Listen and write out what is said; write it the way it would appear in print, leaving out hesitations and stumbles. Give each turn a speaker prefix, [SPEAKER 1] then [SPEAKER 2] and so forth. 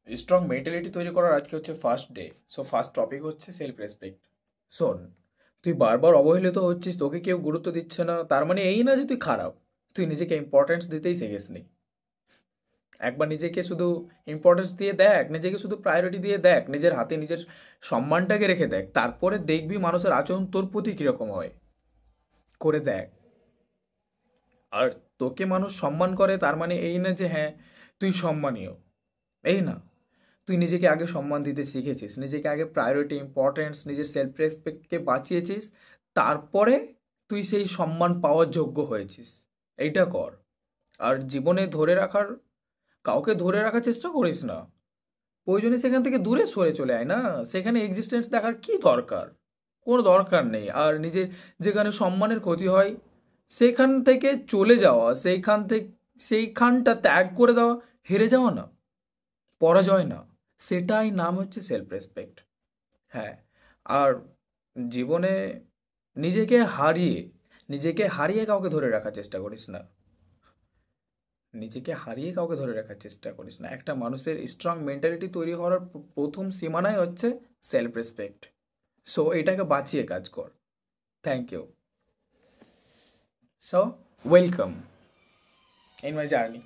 [SPEAKER 1] Strong mentality তৈরি করার আজকে হচ্ছে first day. So first topic হচ্ছে সেলফ রেসপেক্ট। শোন, তুই বারবার অবহেলিত হচ্ছিস, তোকে কেউ গুরুত্ব দিচ্ছে না, তার মানে এই না যে তুই খারাপ। তুই নিজেকে ইম্পর্টেন্স দিতেই শিখিসনি। একবার নিজেকে শুধু ইম্পর্টেন্স দিয়ে দেখ, নিজেকে শুধু প্রায়োরিটি দিয়ে দেখ, নিজের হাতে নিজের সম্মানটাকে রেখে দেখ, তারপরে দেখবি মানুষের আচরণ তোর প্রতি কীরকম হয়। করে দেখ। আর তোকে মানুষ সম্মান করে তার মানে এই না যে হ্যাঁ তুই সম্মানীয়, এই না। তুই নিজেকে আগে সম্মান দিতে শিখেছিস, নিজেকে আগে প্রায়োরিটি ইম্পর্টেন্স নিজের সেলফ রেসপেক্টকে বাঁচিয়েছিস, তারপরে তুই সেই সম্মান পাওয়ার যোগ্য হয়েছিস। এইটা কর। আর জীবনে ধরে রাখার, কাউকে ধরে রাখার চেষ্টা করিস না। প্রয়োজনে সেখান থেকে দূরে সরে চলে আয় না। সেখানে এক্সিস্টেন্স দেখার কি দরকার? কোনো দরকার নেই। আর নিজে যেখানে সম্মানের ক্ষতি হয় সেখান থেকে চলে যাওয়া, সেইখানটা ত্যাগ করে দেওয়া হেরে যাওয়া না, পরাজয় না। সেটাই নাম হচ্ছে সেলফ রেসপেক্ট। হ্যাঁ। আর জীবনে নিজেকে হারিয়ে নিজেকে হারিয়ে কাউকে ধরে রাখার চেষ্টা করিস না। নিজেকে হারিয়ে কাউকে ধরে রাখার চেষ্টা করিস না। একটা মানুষের স্ট্রং মেন্টালিটি তৈরি করার প্রথম সীমানাই হচ্ছে সেলফ রেসপেক্ট। সো এটাকে বাঁচিয়ে কাজ কর। Thank you. So welcome in my journey.